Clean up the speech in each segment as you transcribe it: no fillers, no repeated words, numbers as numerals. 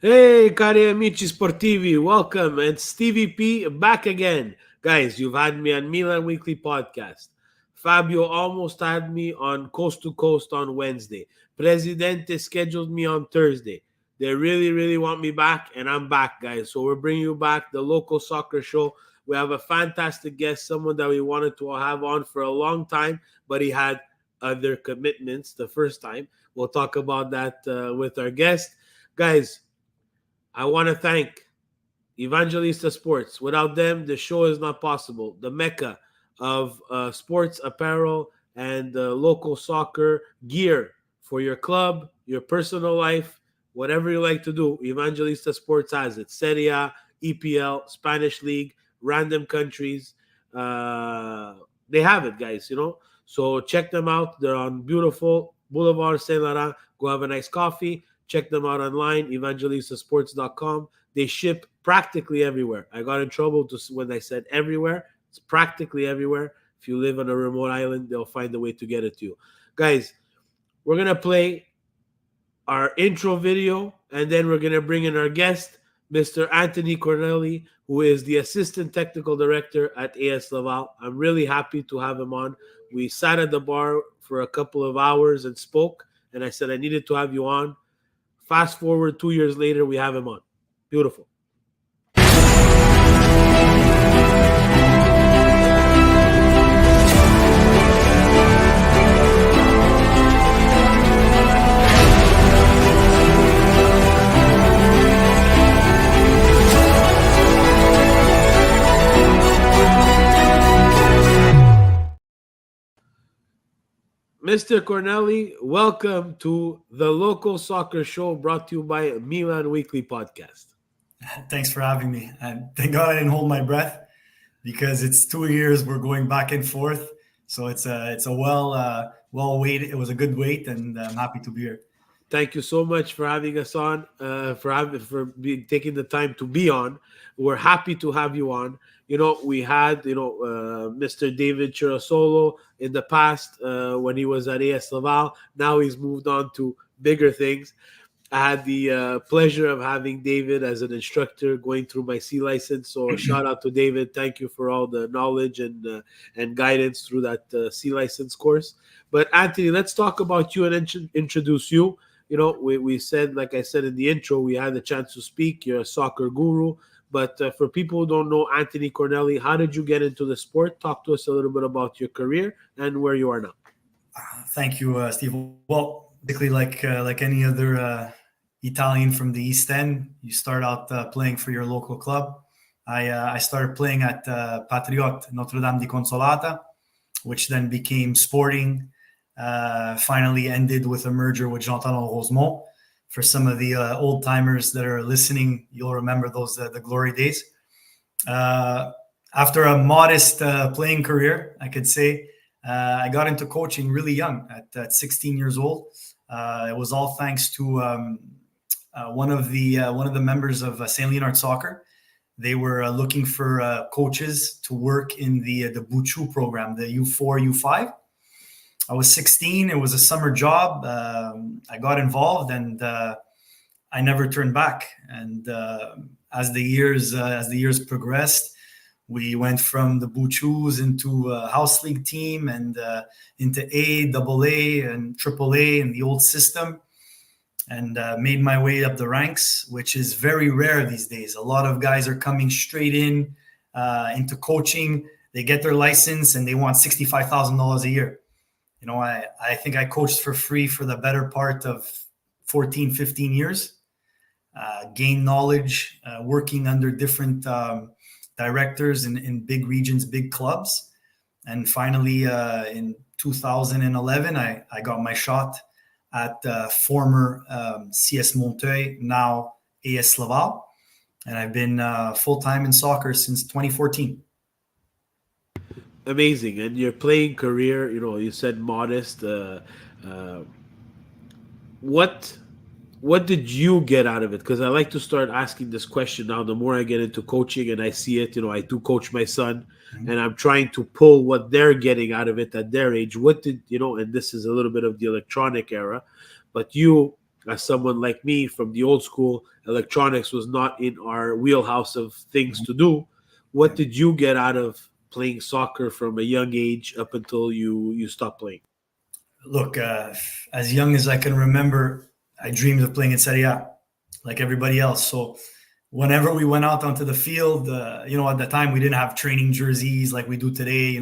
Hey, cari amici sportivi, welcome. And Stevie P back again. Guys, you've had me on Milan Weekly Podcast. Fabio almost had me on Coast to Coast on Wednesday. Presidente scheduled me on Thursday. They really, really want me back, and I'm back, guys. So we're bringing you back the local soccer show. We have a fantastic guest, someone that we wanted to have on for a long time, but he had other commitments the first time. We'll talk about that with our guest. Guys, I want to thank Evangelista Sports. Without them, the show is not possible. The mecca of sports apparel and local soccer gear for your club, your personal life, whatever you like to do. Evangelista Sports has it. Serie A, EPL, Spanish League, random countries. They have it, guys, So check them out. They're on beautiful Boulevard Saint Laurent. Go have a nice coffee. Check them out online, evangelistasports.com. They ship practically everywhere. I got in trouble when I said everywhere. It's practically everywhere. If you live on a remote island, they'll find a way to get it to you. Guys, we're going to play our intro video, and then we're going to bring in our guest, Mr. Anthony Corneli, who is the Assistant Technical Director at AS Laval. I'm really happy to have him on. We sat at the bar for a couple of hours and spoke, and I said I needed to have you on. Fast forward 2 years later, we have him on. Beautiful. Mr. Corneli, welcome to the local soccer show brought to you by Milan Weekly Podcast. Thanks for having me. Thank God I didn't hold my breath because it's 2 years we're going back and forth. So it's a well waited. It was a good wait, and I'm happy to be here. Thank you so much for having us on, taking the time to be on. We're happy to have you on. We had, Mr. David Chirasolo in the past when he was at AS Laval. Now he's moved on to bigger things. I had the pleasure of having David as an instructor going through my C license. So shout out to David. Thank you for all the knowledge and guidance through that C license course. But Anthony, let's talk about you and introduce you. We said, like I said in the intro, we had the chance to speak. You're a soccer guru. But for people who don't know Anthony Corneli, how did you get into the sport? Talk to us a little bit about your career and where you are now. Thank you, Steve. Well, basically, like any other Italian from the East End, you start out playing for your local club. I started playing at Patriote Notre Dame di Consolata, which then became Sporting. Finally ended with a merger with Jean Talon Rosemont. For some of the old timers that are listening, you'll remember those the glory days. After a modest playing career, I could say, I got into coaching really young at 16 years old. It was all thanks to one of the members of St. Leonard Soccer. They were looking for coaches to work in the Buchu program, the U4, U5. I was 16. It was a summer job. I got involved, and I never turned back. And as the years progressed, we went from the Buchus into a house league team and into A, AA, and AAA in the old system, and made my way up the ranks, which is very rare these days. A lot of guys are coming straight into coaching. They get their license and they want $65,000 a year. I think I coached for free for the better part of 14, 15 years. Gain knowledge, working under different directors in big regions, big clubs. And finally, in 2011, I got my shot at former CS Montreuil, now AS Laval. And I've been full-time in soccer since 2014. Amazing. And your playing career, you said modest. What what did you get out of it? Because I like to start asking this question now. The more I get into coaching and I see it, I do coach my son, and I'm trying to pull what they're getting out of it at their age. What did and this is a little bit of the electronic era, but you, as someone like me from the old school, electronics was not in our wheelhouse of things to do. What did you get out of playing soccer from a young age up until you stopped playing? Look, as young as I can remember, I dreamed of playing in Serie A, like everybody else. So whenever we went out onto the field, at the time we didn't have training jerseys like we do today,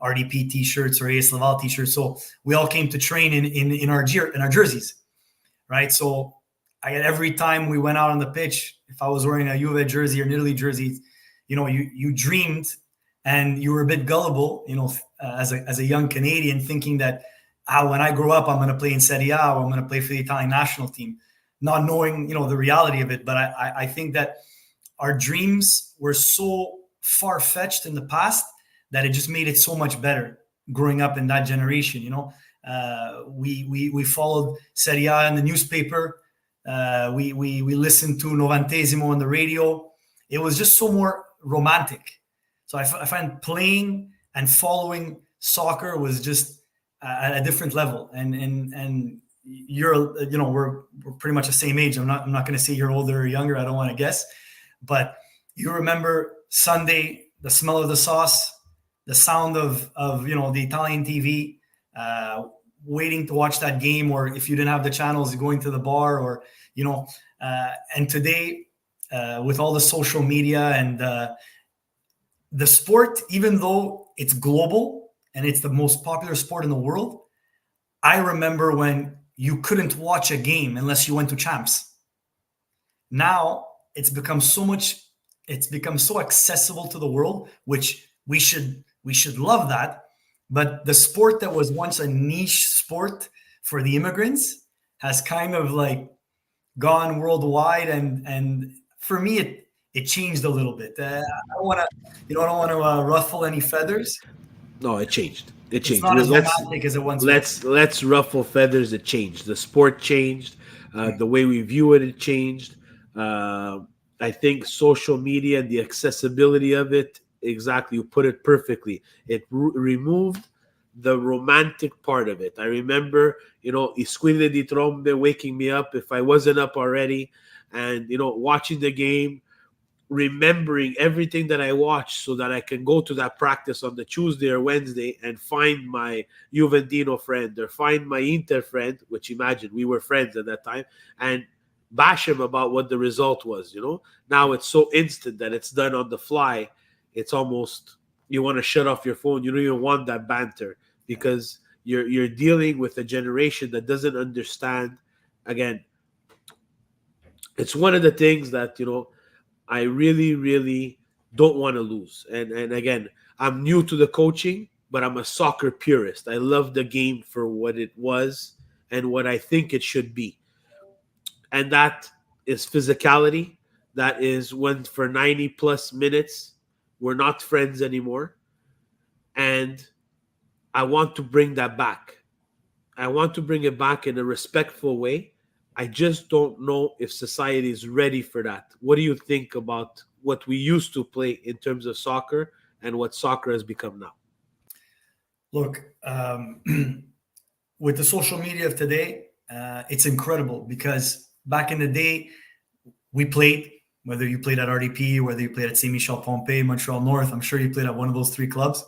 RDP t-shirts or AS Laval t-shirts. So we all came to train in our jerseys, right? So every time we went out on the pitch, if I was wearing a Juve jersey or an Italy jersey, you dreamed, and you were a bit gullible, as a young Canadian, thinking that when I grow up, I'm going to play in Serie A, or I'm going to play for the Italian national team, not knowing, the reality of it. But I think that our dreams were so far-fetched in the past that it just made it so much better growing up in that generation. We followed Serie A in the newspaper. We listened to Novantesimo on the radio. It was just so more romantic. So I find playing and following soccer was just at a different level. And you're, we're pretty much the same age. I'm not going to say you're older or younger. I don't want to guess, but you remember Sunday, the smell of the sauce, the sound of the Italian TV, waiting to watch that game, or if you didn't have the channels, going to the bar, or, and today, with all the social media and the sport, even though it's global and it's the most popular sport in the world, I remember when you couldn't watch a game unless you went to Champs. Now it's become so accessible to the world, which we should love that. But the sport that was once a niche sport for the immigrants has kind of like gone worldwide, and for me it changed a little bit. I don't want to ruffle any feathers. No, it changed. It It's changed. not as romantic as it once was. Let's ruffle feathers. It changed. The sport changed. The way we view it changed. I think social media and the accessibility of it, exactly, you put it perfectly. It removed the romantic part of it. I remember, Isquille di Trombe waking me up if I wasn't up already, and watching the game, remembering everything that I watched so that I can go to that practice on the Tuesday or Wednesday and find my Juventino friend or find my Inter friend, which, imagine, we were friends at that time, and bash him about what the result was. Now it's so instant that it's done on the fly. It's almost, you want to shut off your phone. You don't even want that banter, because you're dealing with a generation that doesn't understand. Again, it's one of the things that I really, really don't want to lose. And again, I'm new to the coaching, but I'm a soccer purist. I love the game for what it was and what I think it should be. And that is physicality. That is when for 90 plus minutes, we're not friends anymore. And I want to bring that back. I want to bring it back in a respectful way. I just don't know if society is ready for that. What do you think about what we used to play in terms of soccer and what soccer has become now? Look, with the social media of today, it's incredible, because back in the day, we played, whether you played at RDP, whether you played at Saint Michel Pompey, Montreal North, I'm sure you played at one of those three clubs.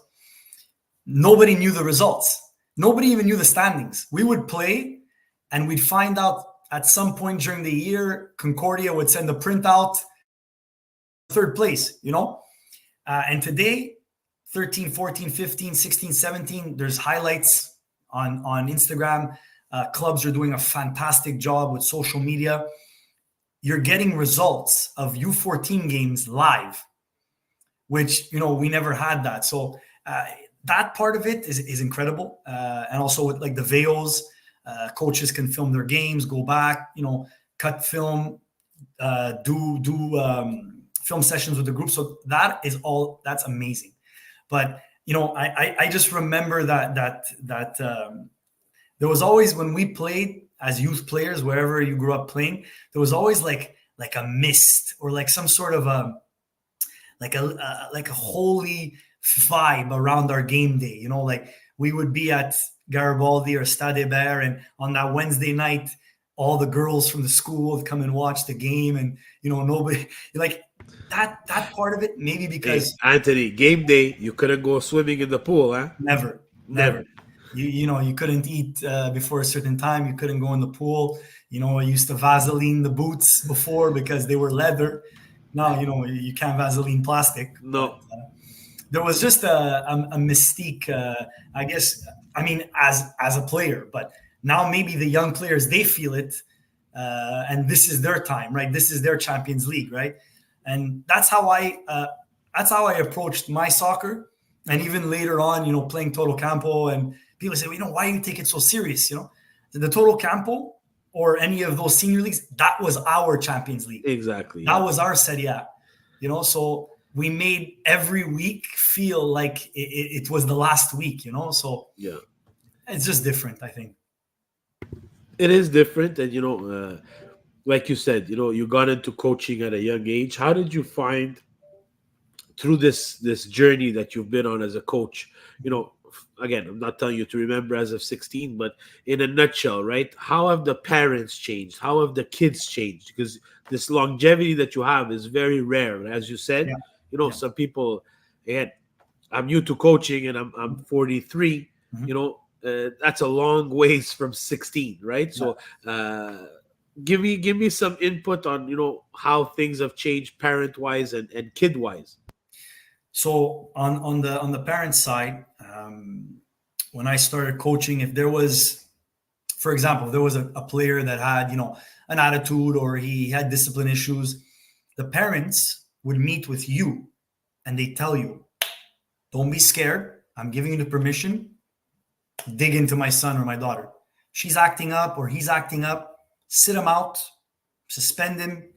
Nobody knew the results. Nobody even knew the standings. We would play and we'd find out at some point during the year, Concordia would send a printout, third place, and today, 13, 14, 15, 16, 17, there's highlights on Instagram Clubs are doing a fantastic job with social media. You're getting results of U14 games live, which, we never had that. So that part of it is incredible. And also with like the VEOs, coaches can film their games, go back, cut film, do film sessions with the group. So that's amazing. But I just remember that there was always, when we played as youth players, wherever you grew up playing, there was always like a mist or like some sort of like a holy vibe around our game day. Like we would be at Garibaldi or Stade Bear, and on that Wednesday night, all the girls from the school would come and watch the game, and nobody like that part of it. Maybe because Anthony, game day, you couldn't go swimming in the pool, huh? never. You couldn't eat before a certain time. You couldn't go in the pool. I used to Vaseline the boots before because they were leather. Now you can't Vaseline plastic. No. But, there was just a mystique, I guess. I mean, as a player, but now maybe the young players, they feel it, and this is their time, right? This is their Champions League, right? And that's how I approached my soccer, and even later on, playing Total Campo, and people say, well, why do you take it so serious? The Total Campo or any of those senior leagues, that was our Champions League. Exactly. That was our Serie A. So we made every week feel like it was the last week, so yeah, it's just different. I think it is different. And like you said, you got into coaching at a young age. How did you find, through this journey that you've been on as a coach, again, I'm not telling you to remember as of 16, but in a nutshell, right? How have the parents changed? How have the kids changed? Because this longevity that you have is very rare. As you said, some people, again, I'm new to coaching and I'm 43, that's a long ways from 16, right? So give me some input on, how things have changed parent-wise and kid-wise. So on the parent side, when I started coaching, if there was, for example, if there was a player that had, an attitude or he had discipline issues, the parents would meet with you and they tell you, don't be scared. I'm giving you the permission. Dig into my son or my daughter. She's acting up or he's acting up. Sit him out, suspend him,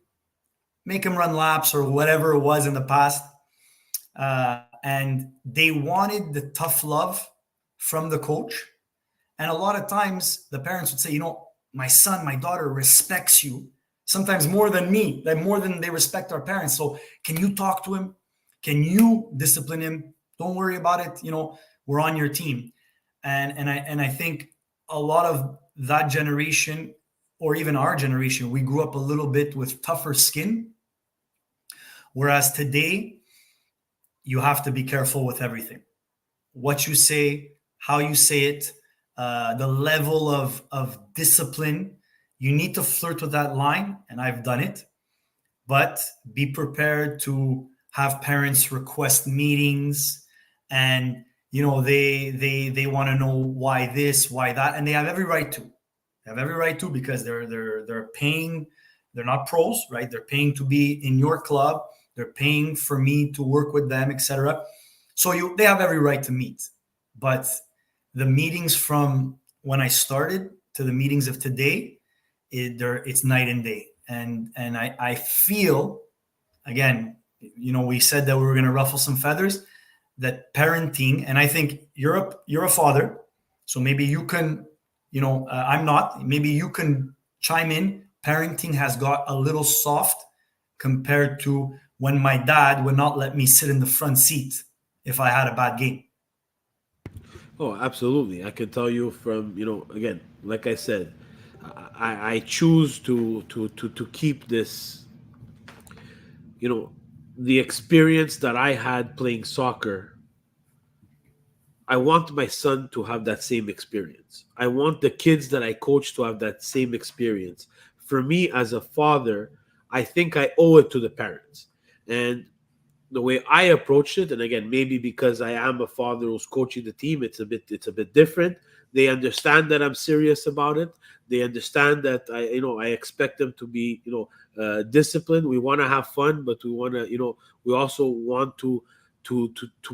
make him run laps or whatever it was in the past. And they wanted the tough love from the coach. And a lot of times the parents would say, my son, my daughter respects you, sometimes more than me, more than they respect our parents. So can you talk to him? Can you discipline him? Don't worry about it. We're on your team. And I think a lot of that generation, or even our generation, we grew up a little bit with tougher skin. Whereas today, you have to be careful with everything. What you say, how you say it, the level of discipline. You need to flirt with that line, and I've done it. But be prepared to have parents request meetings, and they want to know why this, why that, and they have every right to. They have every right to, because they're paying. They're not pros, right? They're paying to be in your club. They're paying for me to work with them, etc. So they have every right to meet. But the meetings from when I started to the meetings of today, it's night and day. And I feel, again, we said that we were going to ruffle some feathers, that parenting, and I think you're a father, so maybe you can, I'm not, maybe you can chime in. Parenting has got a little soft compared to when my dad would not let me sit in the front seat if I had a bad game. Oh, absolutely. I can tell you from, again, like I said, I choose to keep this, the experience that I had playing soccer. I want my son to have that same experience. I want the kids that I coach to have that same experience. For me as a father, I think I owe it to the parents. And the way I approached it, and again, maybe because I am a father who's coaching the team, it's a bit different. They understand that I'm serious about it. They understand that I expect them to be, disciplined. We want to have fun, but we want to, we also want to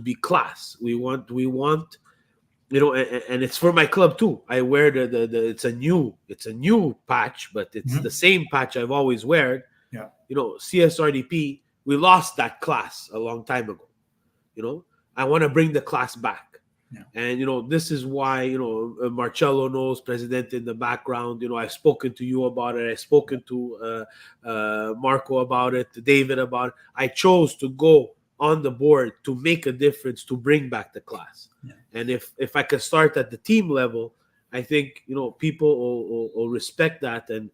be class. We want, and it's for my club too. I wear the it's a new patch, but it's the same patch I've always wear. Yeah. CSRDP, we lost that class a long time ago. I want to bring the class back. Yeah. And this is why Marcello knows, President in the background. I've spoken to you about it. I've spoken to Marco about it, to David about it. I chose to go on the board to make a difference, to bring back the class. Yeah. And if I can start at the team level, I think people will respect that, and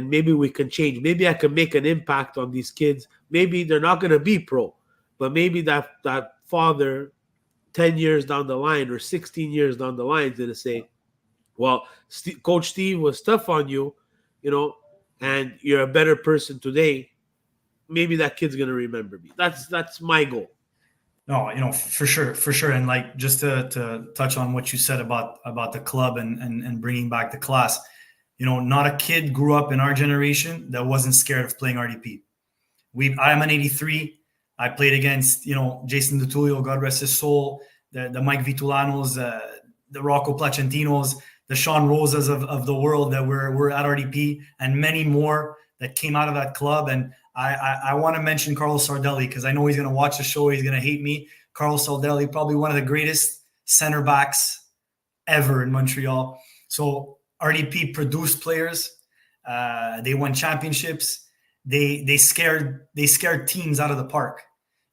maybe we can change. Maybe I can make an impact on these kids. Maybe they're not going to be pro, but maybe that father 10 years down the line or 16 years down the line is going to say, well, Coach Steve was tough on you, and you're a better person today. Maybe that kid's going to remember me. That's my goal. No, for sure. And like, just to touch on what you said about the club and bringing back the class, not a kid grew up in our generation that wasn't scared of playing RDP. I am an 83. I played against, Jason DeTullio, God rest his soul, the Mike Vitulanos, the Rocco Placentinos, the Sean Rosas of the world that were at RDP, and many more that came out of that club. And I want to mention Carlos Sardelli, because I know he's going to watch the show. He's going to hate me. Carlos Sardelli, probably one of the greatest center backs ever in Montreal. So RDP produced players. They won championships. They scared teams out of the park.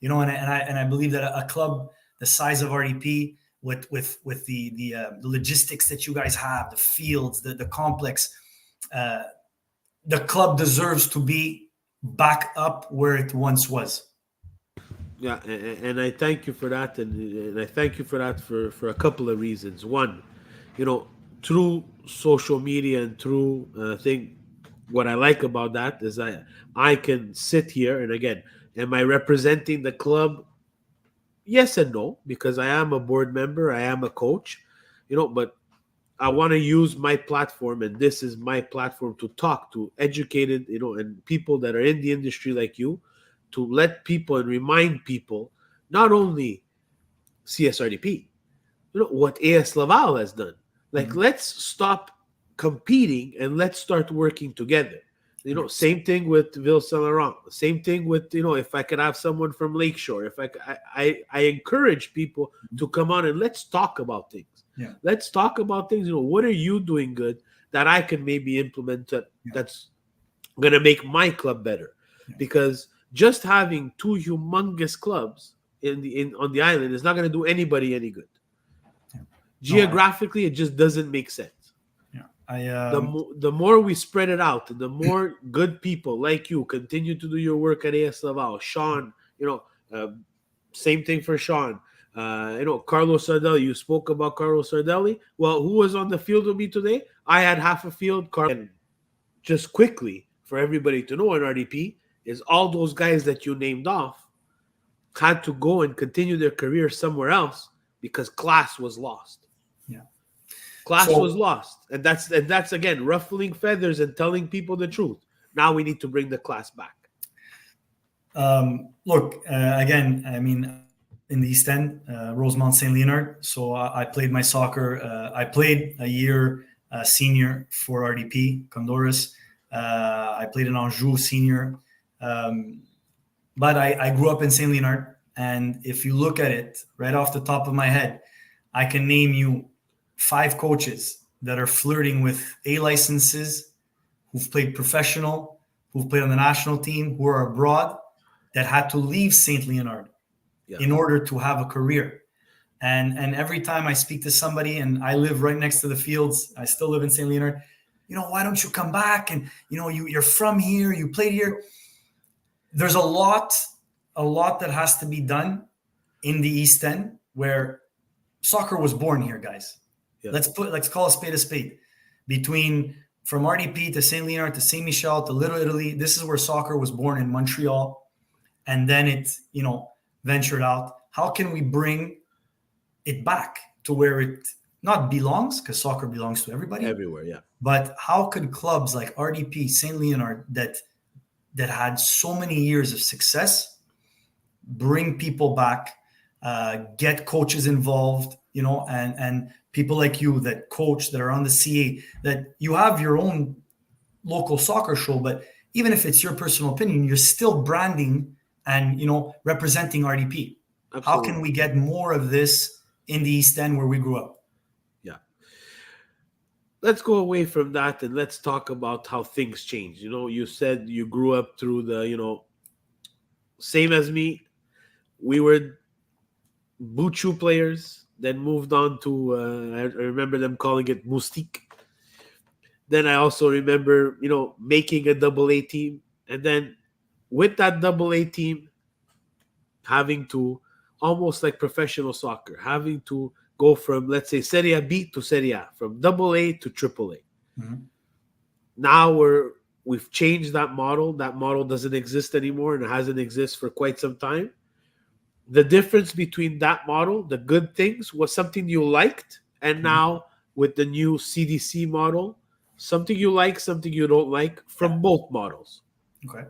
And I believe that a club the size of RDP, with the logistics that you guys have, the fields, the complex, the club deserves to be back up where it once was. Yeah, and I thank you for that, and I thank you for that for a couple of reasons. One, through social media and through what I like about that is I can sit here, and again, am I representing the club? Yes and no, because I am a board member, I am a coach, but I want to use my platform, and this is my platform, to talk to educated, and people that are in the industry like you, to let people and remind people, not only CSRDP, what AS Laval has done. Like, let's stop competing and let's start working together. Same thing with Ville Saint Laurent. Same thing with, if I could have someone from Lakeshore. If I encourage people to come on and let's talk about things. Yeah. Let's talk about things. What are you doing good that I can maybe implement that's going to make my club better? Yeah. Because just having two humongous clubs on the island is not going to do anybody any good. Yeah. Geographically, it just doesn't make sense. The more we spread it out, the more good people like you continue to do your work at AS Laval. Sean, same thing for Sean. Carlos Sardelli. You spoke about Carlos Sardelli. Well, who was on the field with me today? I had half a field. And just quickly, for everybody to know in RDP, is all those guys that you named off had to go and continue their career somewhere else because class was lost. Class was lost, and that's again ruffling feathers and telling people the truth. Now we need to bring the class back. Look, again, I mean, in the East End, Rosemont Saint Leonard. So I played my soccer. I played a year senior for RDP Condorus. I played in Anjou senior, but I grew up in Saint Leonard. And if you look at it right off the top of my head, I can name you 5 coaches that are flirting with A licenses, who've played professional, who've played on the national team, who are abroad, that had to leave St. Leonard in order to have a career. And every time I speak to somebody, and I live right next to the fields, I still live in St. Leonard, why don't you come back? And, you're from here, you played here. There's a lot that has to be done in the East End, where soccer was born here, guys. Yeah. Let's call a spade. From RDP to St. Leonard to St. Michel to Little Italy, this is where soccer was born, in Montreal, and then it, ventured out. How can we bring it back to where it not belongs, because soccer belongs to everybody, Everywhere, yeah. but how could clubs like RDP, St. Leonard, that had so many years of success, bring people back, get coaches involved, and people like you that coach, that are on the CA, that you have your own local soccer show, but even if it's your personal opinion, you're still branding and representing RDP. How can Absolutely. we get more of this in the East End where we grew up? Yeah. Let's go away from that and let's talk about how things change. You said you grew up through the, same as me. We were Buchu players, then moved on to, I remember them calling it Moustique. Then I also remember, making a double A team. And then with that double A team, having to, almost like professional soccer, having to go from, let's say, Serie B to Serie A, from double A to triple A. Mhm. Now we've changed that model. That model doesn't exist anymore, and it hasn't existed for quite some time. The difference between that model, the good things, was something you liked, and now with the new CDC model, something you like, something you don't like from both models. Okay.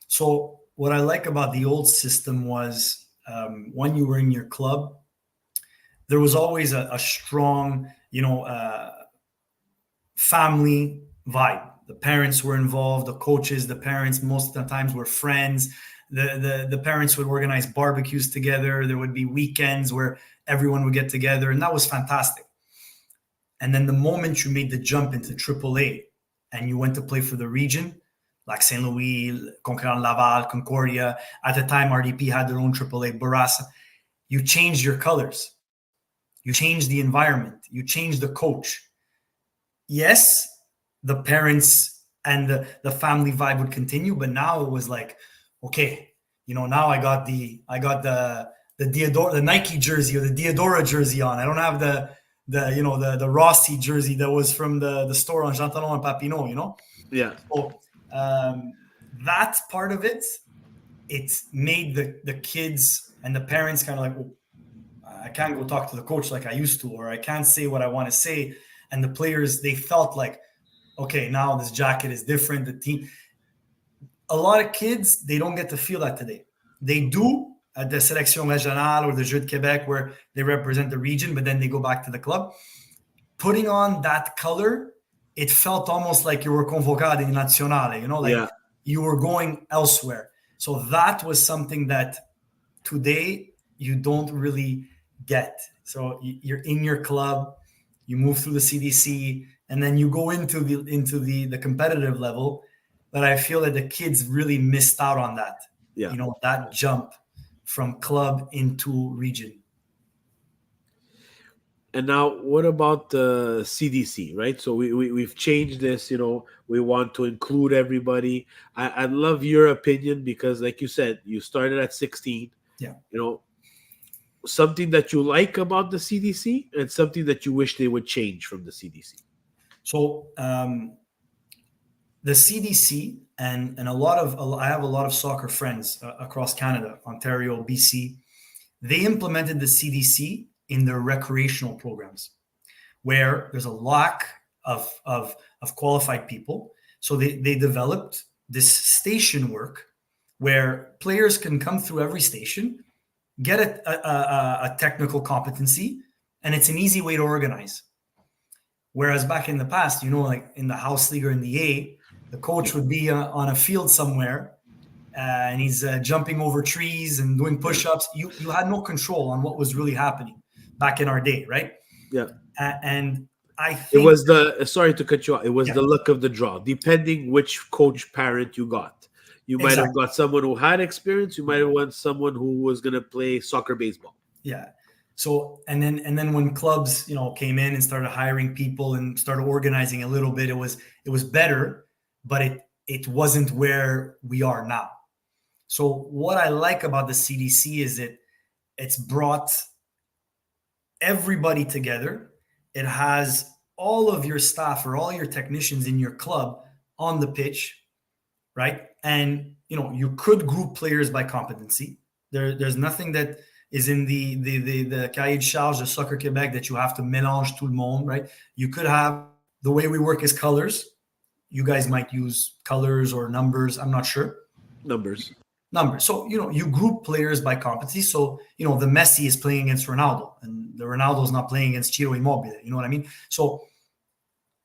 So what I like about the old system was, when you were in your club, there was always a strong, family vibe. The parents were involved, the coaches, the parents most of the times were friends. The parents would organize barbecues together. There would be weekends where everyone would get together, and that was fantastic. And then the moment you made the jump into AAA and you went to play for the region, like St. Louis, Concurrent Laval, Concordia, at the time RDP had their own AAA, Barassa, you changed your colors. You changed the environment. You changed the coach. Yes, the parents and the family vibe would continue, but now it was like, okay, now I got the Diodora, the Nike jersey or the Diodora jersey on. I don't have the Rossi jersey that was from the store on Jean Talon and Papineau. Yeah. So that part of it made the kids and the parents kind of like, oh, I can't go talk to the coach like I used to, or I can't say what I want to say. And the players, they felt like, okay, now this jacket is different. The team, a lot of kids, they don't get to feel that today. They do at the Sélection Régionale or the Jeux de Québec, where they represent the region, but then they go back to the club. Putting on that color, it felt almost like you were convocado in Nazionale, like you were going elsewhere. So that was something that today you don't really get. So you're in your club, you move through the CDC, and then you go into the competitive level. But I feel that the kids really missed out on that. Yeah. That jump from club into region. And now, what about the CDC, right? So we've changed this. We want to include everybody. I love your opinion because, like you said, you started at 16. Yeah. Something that you like about the CDC and something that you wish they would change from the CDC. So the CDC and I have a lot of soccer friends across Canada, Ontario, BC. They implemented the CDC in their recreational programs, where there's a lack of qualified people. So they developed this station work where players can come through every station, get a technical competency, and it's an easy way to organize. Whereas back in the past, like in the house league or in the A, the coach would be on a field somewhere and he's jumping over trees and doing push-ups. You had no control on what was really happening back in our day, right? Yeah. And I think it was sorry to cut you off. It was the luck of the draw, depending which coach parent you got. You might have got someone who had experience. You might have got someone who was going to play soccer, baseball. Yeah. So, and then when clubs, came in and started hiring people and started organizing a little bit, it was better, but it wasn't where we are now. So what I like about the CDC is that it's brought everybody together. It has all of your staff or all your technicians in your club on the pitch, right? And, you could group players by competency. There's nothing that, is in the cahier de charge de Soccer Québec that you have to mélange tout le monde, right? You could have the way we work is colors. You guys might use colors or numbers. I'm not sure. Numbers. So, you group players by competency. So, the Messi is playing against Ronaldo and the Ronaldo is not playing against Ciro Immobile. You know what I mean? So,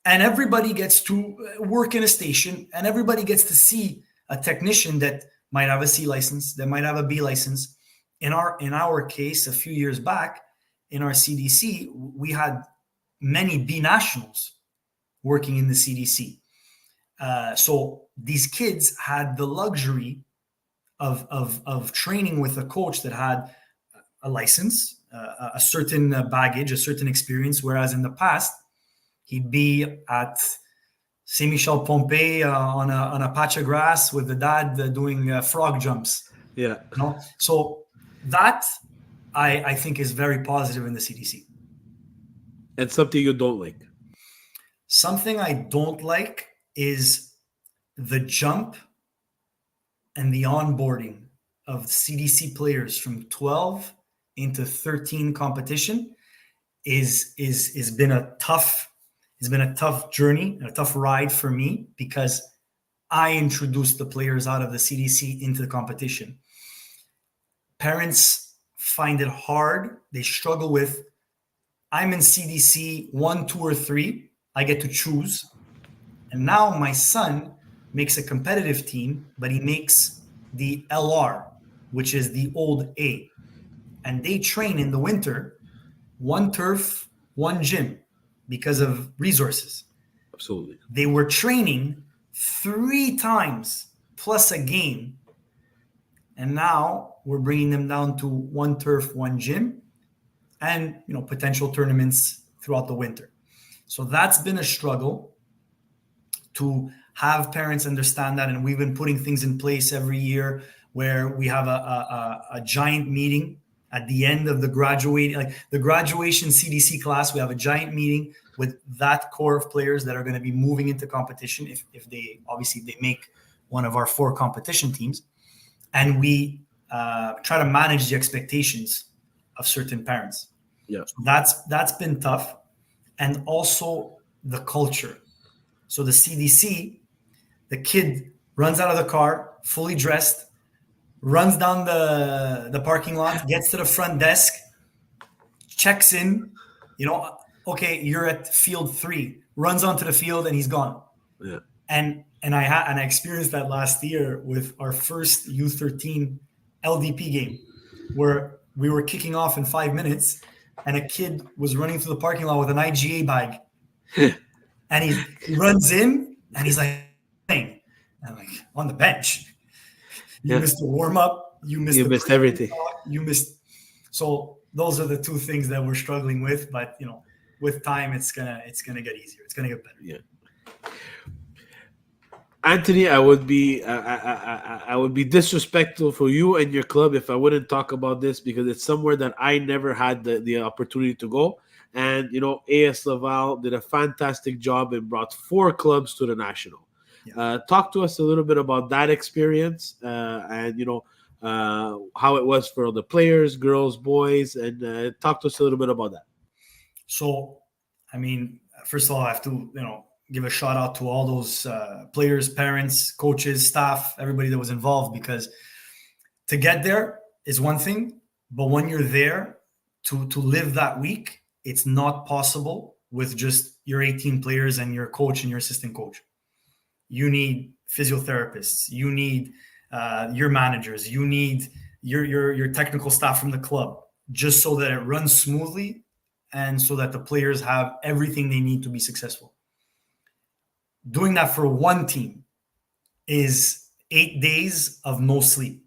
and everybody gets to work in a station and everybody gets to see a technician that might have a C license, that might have a B license. In our case, a few years back in our CDC, we had many B nationals working in the CDC. So these kids had the luxury of training with a coach that had a license, a certain baggage, a certain experience, whereas in the past, he'd be at Saint-Michel-Pompey on a patch of grass with the dad doing frog jumps. Yeah. So that I think is very positive in the CDC. And something you don't like? Something I don't like is the jump and the onboarding of CDC players from 12 into 13 competition is been a tough journey, a tough ride for me, because I introduced the players out of the CDC into the competition. Parents find it hard. They struggle with, I'm in CDC 1, 2, or 3. I get to choose. And now my son makes a competitive team, but he makes the LR, which is the old A. And they train in the winter, 1 turf, 1 gym, because of resources. Absolutely. They were training 3 times plus a game. And now we're bringing them down to 1 turf, 1 gym, and potential tournaments throughout the winter. So that's been a struggle to have parents understand that. And we've been putting things in place every year where we have a giant meeting at the end of the graduation CDC class. We have a giant meeting with that core of players that are going to be moving into competition if they make one of our 4 competition teams. And we try to manage the expectations of certain parents. Yeah, so that's been tough. And also the culture. So the CDC, the kid runs out of the car, fully dressed, runs down the parking lot, gets to the front desk, checks in, okay, you're at field 3, runs onto the field, and he's gone. Yeah. And I experienced that last year with our first U13 LDP game, where we were kicking off in 5 minutes, and a kid was running through the parking lot with an IGA bag, and he runs in, and he's like, "Hey," I'm like, on the bench. You missed the warm up. You missed everything. You missed. So those are the 2 things that we're struggling with, but with time, it's gonna get easier. It's gonna get better. Yeah. Anthony, I would be disrespectful for you and your club if I wouldn't talk about this, because it's somewhere that I never had the opportunity to go. And AS Laval did a fantastic job and brought 4 clubs to the national. Yeah. Talk to us a little bit about that experience, and how it was for the players, girls, boys, and talk to us a little bit about that. So, first of all, I have to give a shout out to all those players, parents, coaches, staff, everybody that was involved, because to get there is one thing, but when you're there to live that week, it's not possible with just your 18 players and your coach and your assistant coach. You need physiotherapists, you need your managers, you need your technical staff from the club, just so that it runs smoothly and so that the players have everything they need to be successful. Doing that for one team is 8 days of no sleep.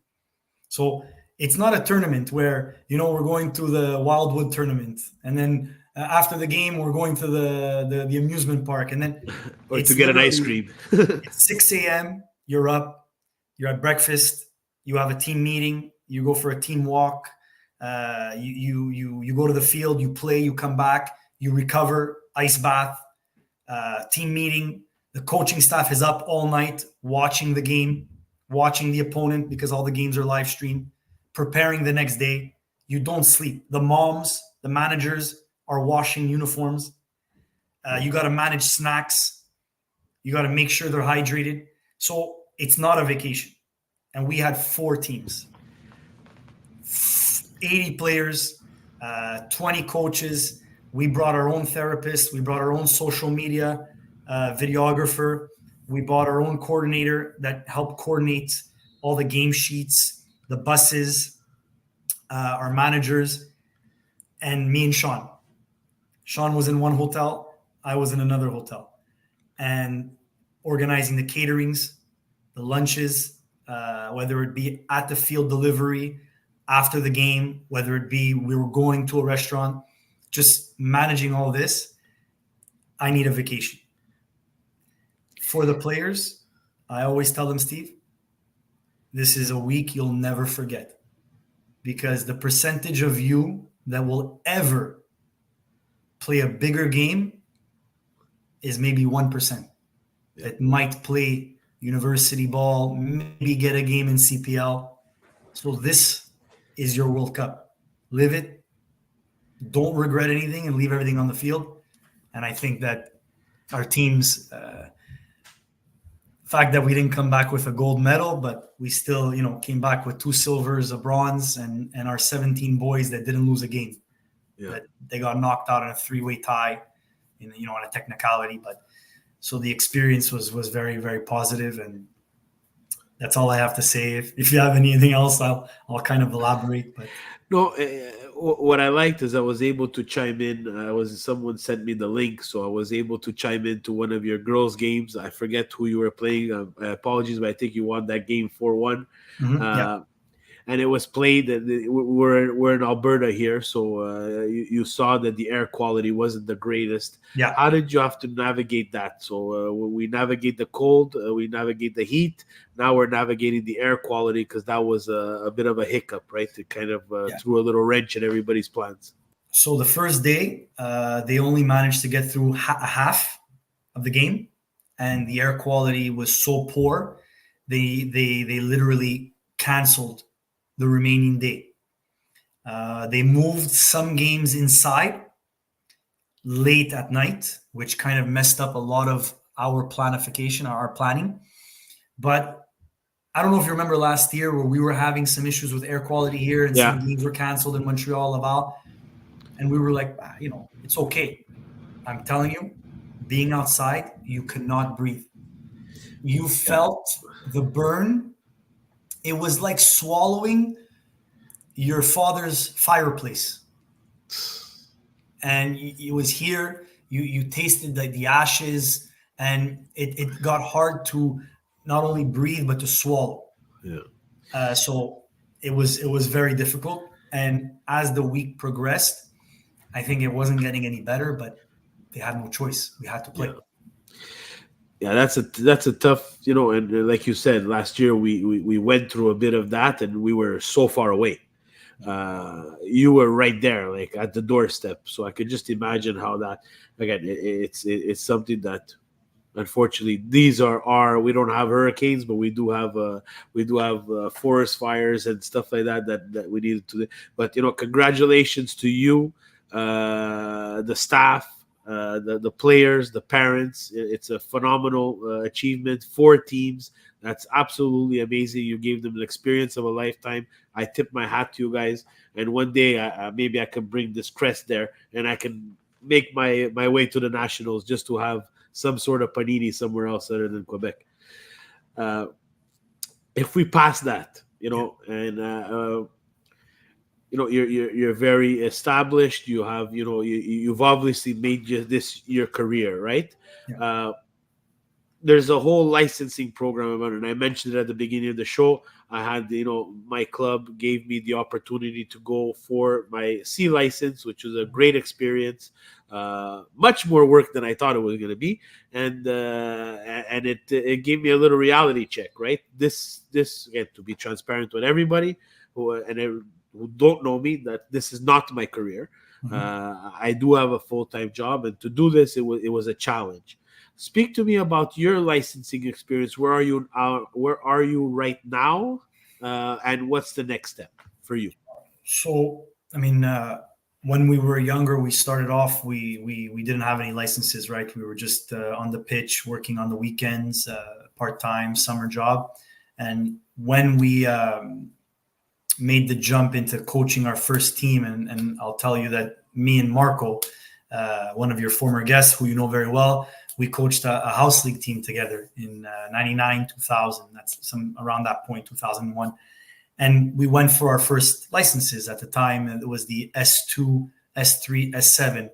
So it's not a tournament where, we're going to the Wildwood tournament, and then after the game, we're going to the amusement park, and then or to get an ice cream. It's 6 a.m. You're up, you're at breakfast, you have a team meeting, you go for a team walk, you go to the field, you play, you come back, you recover, ice bath, team meeting. The coaching staff is up all night watching the game, watching the opponent, because all the games are live streamed, preparing the next day. You don't sleep. The moms, the managers are washing uniforms. You got to manage snacks. You got to make sure they're hydrated. So it's not a vacation. And we had 4 teams, 80 players, 20 coaches. We brought our own therapist. We brought our own social media videographer. We bought our own coordinator that helped coordinate all the game sheets, the buses, our managers, and me and Sean. Sean was in one hotel. I was in another hotel. And organizing the caterings, the lunches, whether it be at the field delivery, after the game, whether it be we were going to a restaurant, just managing all this, I need a vacation. For the players, I always tell them, Steve, this is a week you'll never forget, because the percentage of you that will ever play a bigger game is maybe 1%. That might play university ball, maybe get a game in CPL. So this is your World Cup. Live it. Don't regret anything and leave everything on the field. And I think that our team's fact that we didn't come back with a gold medal, but we still, came back with 2 silvers, a bronze, and our 17 boys that didn't lose a game. Yeah. That they got knocked out in a 3-way tie, in a technicality. But so the experience was very, very positive, and that's all I have to say. If you have anything else, I'll kind of elaborate. But no, what I liked is I was able to chime in. Someone sent me the link, so I was able to chime into one of your girls' games. I forget who you were playing. Apologies, but I think you won that game 4-1. Mm-hmm. Yeah. And it was played. We're in Alberta here, so you saw that the air quality wasn't the greatest. Yeah. How did you have to navigate that? So we navigate the cold, we navigate the heat. Now we're navigating the air quality, because that was a bit of a hiccup, right? It kind of threw a little wrench in everybody's plans. So the first day, they only managed to get through half of the game, and the air quality was so poor, they literally canceled the remaining day. They moved some games inside late at night, which kind of messed up a lot of our planification, our planning. But I don't know if you remember last year where we were having some issues with air quality here, and some games were canceled in Montreal, Laval. And we were like, it's okay. I'm telling you, being outside, you could not breathe. You felt the burn. It was like swallowing your father's fireplace. And it was here. You tasted the ashes, and it got hard to not only breathe, but to swallow. Yeah. So it was very difficult. And as the week progressed, I think it wasn't getting any better, but they had no choice. We had to play. Yeah, that's a tough, and like you said, last year we went through a bit of that, and we were so far away. You were right there, like at the doorstep. So I could just imagine how that, again, it's something that, unfortunately, these are we don't have hurricanes, but we do have forest fires and stuff like that we needed to. But congratulations to you, the staff, the players, the parents. It's a phenomenal achievement. 4 teams. That's absolutely amazing. You gave them the experience of a lifetime. I tip my hat to you guys. And one day, maybe I can bring this crest there, and I can make my way to the Nationals just to have some sort of panini somewhere else other than Quebec. If we pass that, and you're very established. You have, you've obviously made this your career, right? Yeah. There's a whole licensing program about it. And I mentioned it at the beginning of the show. I had, my club gave me the opportunity to go for my C license, which was a great experience. Much more work than I thought it was going to be. And it gave me a little reality check, right? This again, to be transparent with everybody who don't know me, that this is not my career. Mm-hmm. I do have a full-time job, and to do this, it was a challenge. Speak to me about your licensing experience. Where are you right now, and what's the next step for you? So I mean, when we were younger, we started off. We didn't have any licenses, right? We were just on the pitch, working on the weekends, part-time summer job. And when we made the jump into coaching our first team, and I'll tell you that me and Marco, one of your former guests, who you know very well, we coached a house league team together in 99, 2000. That's some around that point, 2001. And we went for our first licenses at the time. And it was the S2, S3, S7.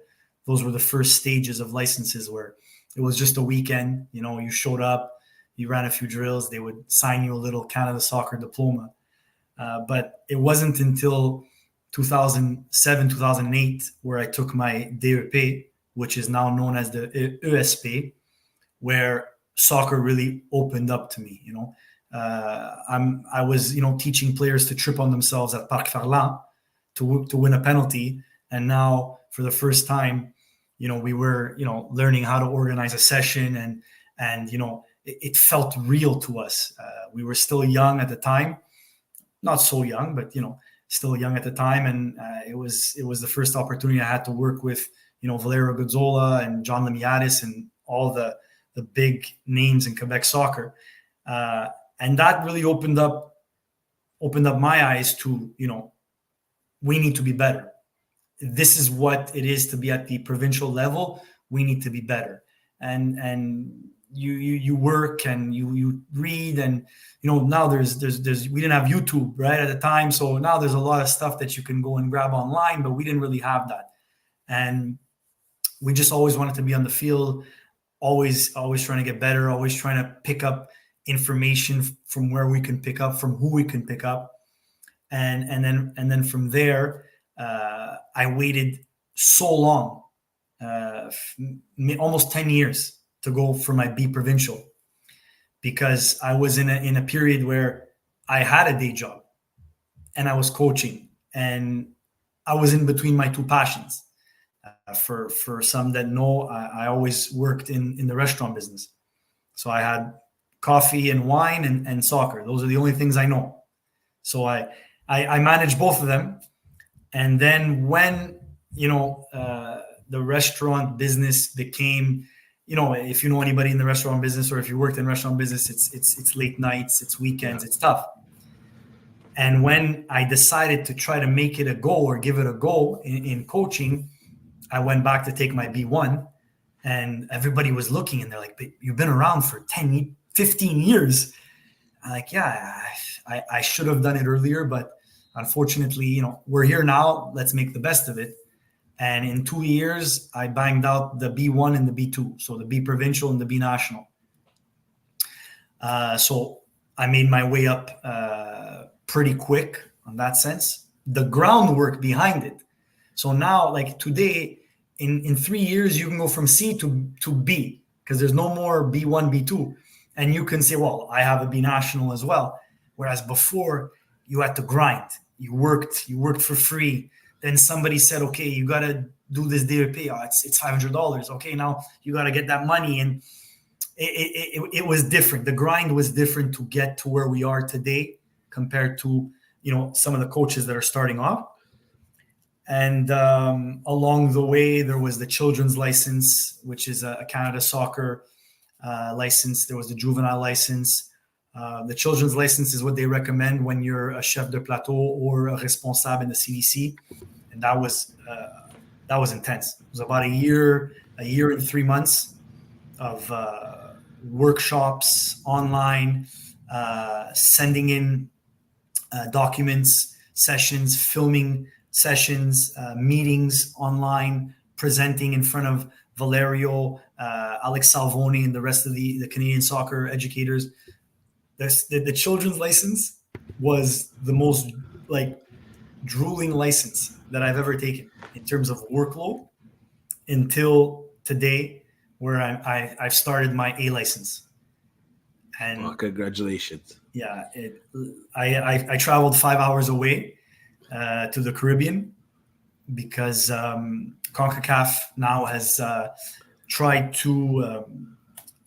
Those were the first stages of licenses where it was just a weekend. You know, you showed up, you ran a few drills, they would sign you a little Canada Soccer diploma. But it wasn't until 2007, 2008, where I took my DEP, which is now known as the ESP, where soccer really opened up to me. You know, I was, teaching players to trip on themselves at Parc Ferland to win a penalty, and now for the first time, we were, learning how to organize a session, and it felt real to us. We were still young at the time, not so young, but still young at the time, and it was the first opportunity I had to work with, Valerio Guzzola and John Lemiadis and all the big names in Quebec soccer. And that really opened up my eyes to, we need to be better. This is what it is to be at the provincial level. We need to be better. And you work and you read, and now there's we didn't have YouTube right at the time, so now there's a lot of stuff that you can go and grab online, but we didn't really have that. And we just always wanted to be on the field, always trying to get better, always trying to pick up information from where we can pick up, from who we can pick up, and then from there, I waited so long, almost 10 years to go for my B provincial, because I was in a period where I had a day job and I was coaching, and I was in between my two passions. For some that know, I always worked in the restaurant business. So I had coffee and wine and soccer. Those are the only things I know. So I managed both of them. And then when, the restaurant business became, if you know anybody in the restaurant business, or if you worked in restaurant business, it's late nights, it's weekends, it's tough. And when I decided to try to make it a go, or give it a go in coaching, I went back to take my B1, and everybody was looking, and they're like, "But you've been around for 10, 15 years. I'm like, yeah, I should have done it earlier, but unfortunately, we're here now. Let's make the best of it. And in 2 years, I banged out the B1 and the B2, so the B provincial and the B national. So I made my way up pretty quick on that sense. The groundwork behind it. So now, like today, in 3 years, you can go from C to B, because there's no more B1, B2. And you can say, well, I have a B national as well. Whereas before, you had to grind. You worked for free. Then somebody said, okay, you got to do this DRP. Oh, it's $500. Okay, now you got to get that money. And it was different. The grind was different to get to where we are today compared to, some of the coaches that are starting off. And along the way, there was the children's license, which is a Canada Soccer license. There was the juvenile license. The children's license is what they recommend when you're a chef de plateau or a responsable in the CDC. And that was intense. It was about a year and 3 months of workshops online, sending in documents, sessions, filming sessions, meetings online, presenting in front of Valerio, Alex Salvoni, and the rest of the Canadian soccer educators. The children's license was the most drooling license that I've ever taken in terms of workload until today, where I've started my A license. And congratulations! Yeah, I traveled 5 hours away to the Caribbean because CONCACAF now has tried to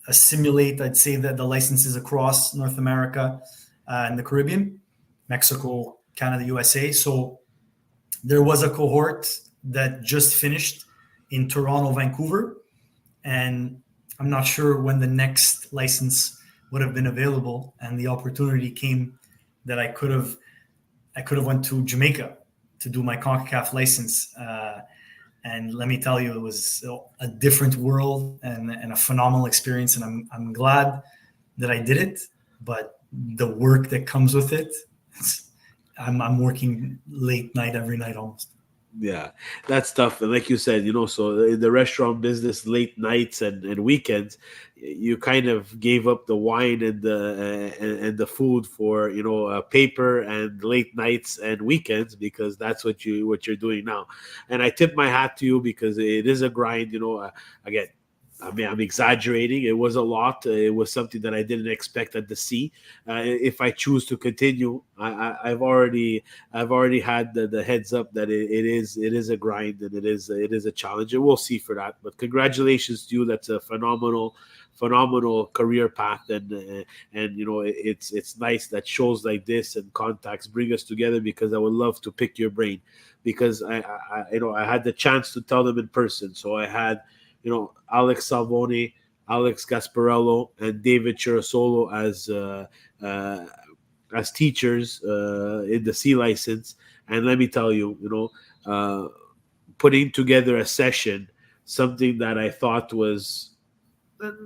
assimilate, I'd say, that the licenses across North America and the Caribbean, Mexico, Canada, USA. So There was a cohort that just finished in Toronto, Vancouver, and I'm not sure when the next license would have been available. And the opportunity came that I could have went to Jamaica to do my CONCACAF license. And let me tell you, it was a different world and a phenomenal experience. And I'm glad that I did it. But the work that comes with it, I'm working late night every night almost. Yeah, that's tough. And like you said, so in the restaurant business, late nights and weekends, you kind of gave up the wine and the food for paper and late nights and weekends, because that's what you're doing now. And I tip my hat to you, because it is a grind. Again, I mean, I'm exaggerating. It was a lot. It was something that I didn't expect at the sea. If I choose to continue, I've already had the heads up that it is a grind, and it is a challenge, and we'll see for that. But congratulations to you. That's a phenomenal career path, and it's nice that shows like this and contacts bring us together, because I would love to pick your brain, because I had the chance to tell them in person. So I had Alex Salvoni, Alex Gasparello, and David Chirasolo as teachers in the C license. And let me tell you, putting together a session, something that I thought was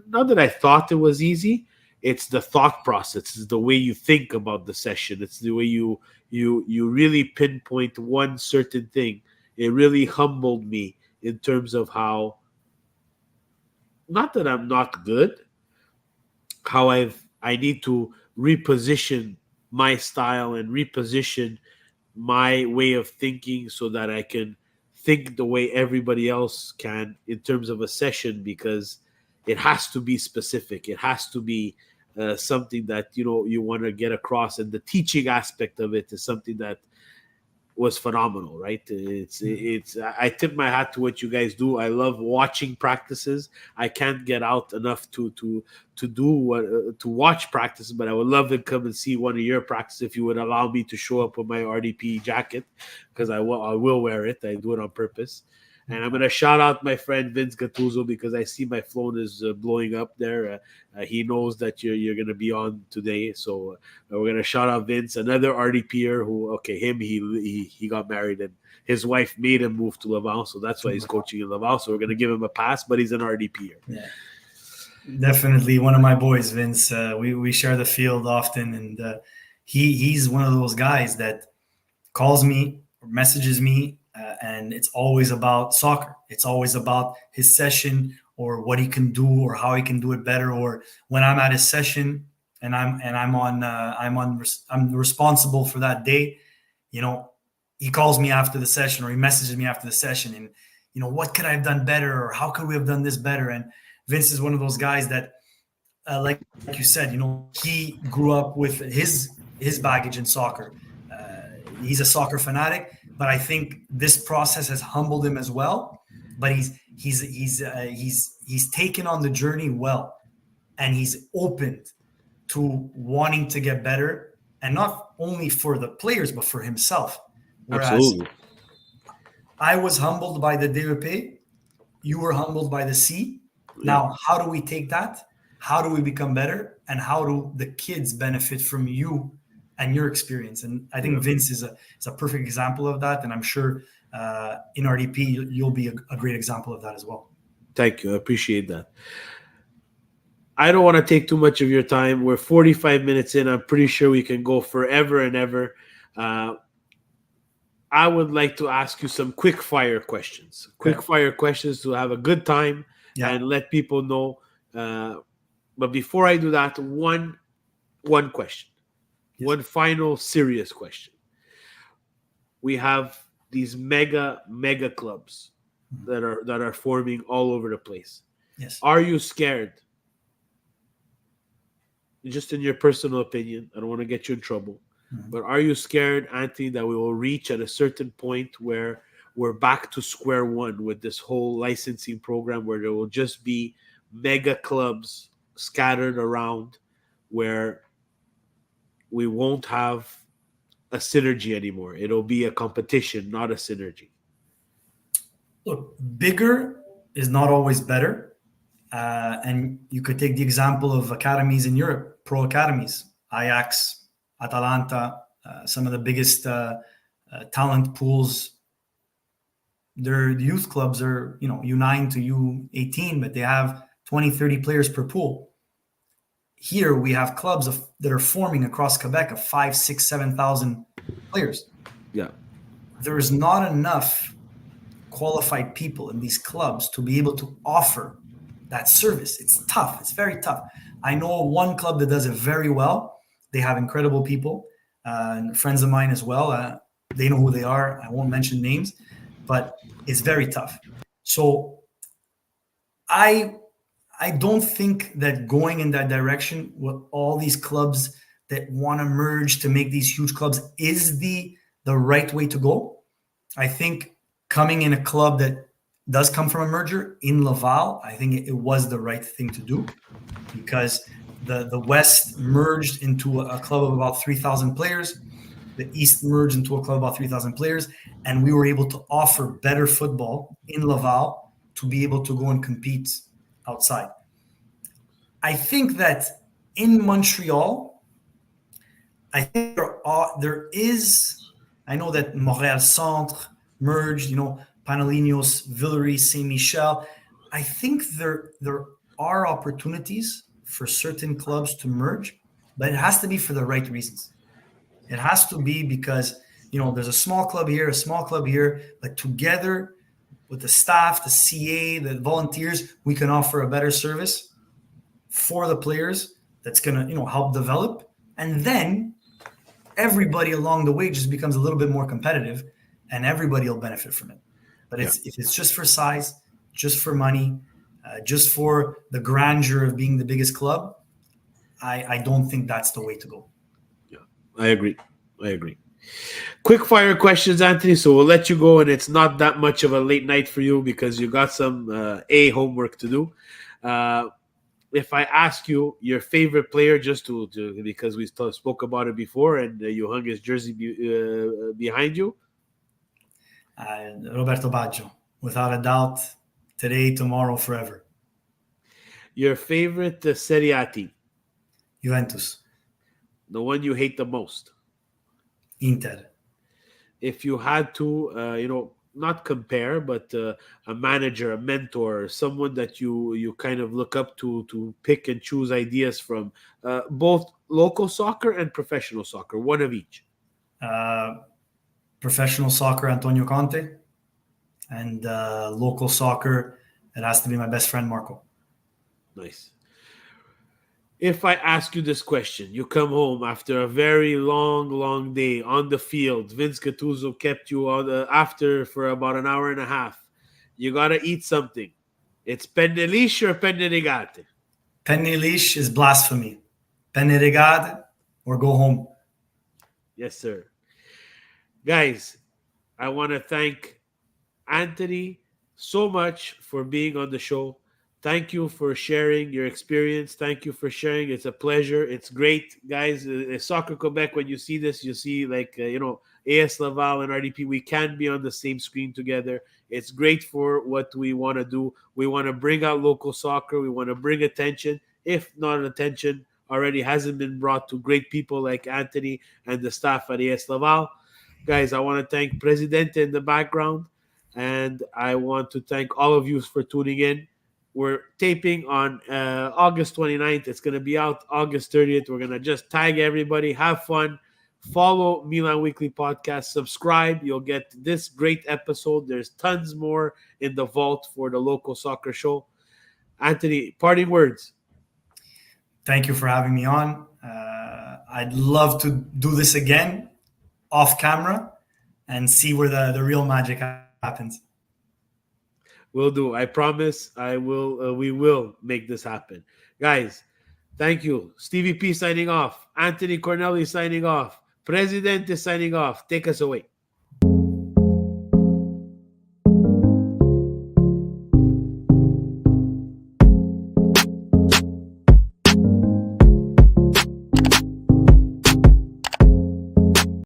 not that I thought it was easy. It's the thought process. It's the way you think about the session. It's the way you really pinpoint one certain thing. It really humbled me in terms of how, not that I'm not good, how I need to reposition my style and reposition my way of thinking, so that I can think the way everybody else can in terms of a session, because it has to be specific. It has to be something that you want to get across, and the teaching aspect of it is something that was phenomenal, right? It's I tip my hat to what you guys do. I love watching practices. I can't get out enough to do what to watch practices, but I would love to come and see one of your practices if you would allow me to show up with my RDP jacket, because I will wear it. I do it on purpose. And I'm going to shout out my friend Vince Gattuso, because I see my phone is blowing up there. He knows that you're going to be on today. So we're going to shout out Vince, another RDPer who, okay, he got married, and his wife made him move to Laval. So that's why he's coaching in Laval. So we're going to give him a pass, but he's an RDPer. Yeah, definitely one of my boys, Vince. We share the field often, and he's one of those guys that calls me or messages me, and it's always about soccer. It's always about his session, or what he can do, or how he can do it better. Or when I'm at his session and I'm responsible for that day, you know, he calls me after the session, or he messages me after the session, and what could I have done better, or how could we have done this better? And Vince is one of those guys that, like you said, he grew up with his baggage in soccer. He's a soccer fanatic, but I think this process has humbled him as well. But he's taken on the journey well, and he's opened to wanting to get better, and not only for the players but for himself. Whereas Absolutely. I was humbled by the DEP, you were humbled by the C. Yeah. Now, how do we take that? How do we become better? And how do the kids benefit from you and your experience? And I think Vince is a perfect example of that. And I'm sure in RDP, you'll be a great example of that as well. Thank you. I appreciate that. I don't want to take too much of your time. We're 45 minutes in. I'm pretty sure we can go forever and ever. I would like to ask you some quick fire questions. Quick fire questions to have a good time and let people know. But before I do that, one question. Yes. One final serious question. We have these mega clubs that are forming all over the place. Yes. Are you scared? Just in your personal opinion, I don't want to get you in trouble, but are you scared, Anthony, that we will reach at a certain point where we're back to square one with this whole licensing program, where there will just be mega clubs scattered around, where we won't have a synergy anymore. It'll be a competition, not a synergy. Look, bigger is not always better. And you could take the example of academies in Europe, pro academies, Ajax, Atalanta, some of the biggest talent pools. Their youth clubs are, U9 to U18, but they have 20, 30 players per pool. Here we have clubs that are forming across Quebec of 5, 6, 7,000 players. Yeah. There is not enough qualified people in these clubs to be able to offer that service. It's tough. It's very tough. I know one club that does it very well. They have incredible people, and friends of mine as well. They know who they are. I won't mention names, but it's very tough. So I don't think that going in that direction with all these clubs that want to merge to make these huge clubs is the right way to go. I think coming in a club that does come from a merger in Laval, I think it was the right thing to do, because the West merged into a club of about 3,000 players. The East merged into a club of about 3,000 players, and we were able to offer better football in Laval to be able to go and compete outside. I think that in Montreal, I think there is, I know that Montréal Centre merged, Panellinos, Villeray, Saint Michel. I think there are opportunities for certain clubs to merge, but it has to be for the right reasons. It has to be because, there's a small club here, a small club here, but together with the staff, the CA, the volunteers, we can offer a better service for the players that's going to, help develop. And then everybody along the way just becomes a little bit more competitive, and everybody will benefit from it. But if it's just for size, just for money, just for the grandeur of being the biggest club, I don't think that's the way to go. Yeah, I agree. Quick fire questions, Anthony. So we'll let you go, and it's not that much of a late night for you because you got some homework to do. If I ask you your favorite player, just to because we spoke about it before, and you hung his jersey behind you. Roberto Baggio, without a doubt, today, tomorrow, forever. Your favorite Serie A team? Juventus. The one you hate the most? Inter. If you had to, not compare, but a manager, a mentor, someone that you kind of look up to pick and choose ideas from, both local soccer and professional soccer, one of each. Professional soccer, Antonio Conte, and local soccer, it has to be my best friend, Marco. Nice. If I ask you this question, you come home after a very long day on the field. Vince Gattuso kept you after for about an hour and a half. You got to eat something. It's penne lisce or penne rigate? Penne lisce is blasphemy. Penne rigate or go home. Yes, sir. Guys, I want to thank Anthony so much for being on the show. Thank you for sharing your experience. Thank you for sharing. It's a pleasure. It's great, guys. Soccer Quebec, when you see this, you see AS Laval and RDP, we can be on the same screen together. It's great for what we want to do. We want to bring out local soccer. We want to bring attention, if not attention already hasn't been brought to great people like Anthony and the staff at AS Laval. Guys, I want to thank Presidente in the background, and I want to thank all of you for tuning in. We're taping on August 29th. It's going to be out August 30th. We're going to just tag everybody. Have fun. Follow Milan Weekly Podcast. Subscribe. You'll get this great episode. There's tons more in the vault for the local soccer show. Anthony, parting words. Thank you for having me on. I'd love to do this again off camera and see where the real magic happens. Will do. I promise I will. We will make this happen. Guys, thank you. Stevie P signing off. Anthony Corneli signing off. Presidente signing off. Take us away.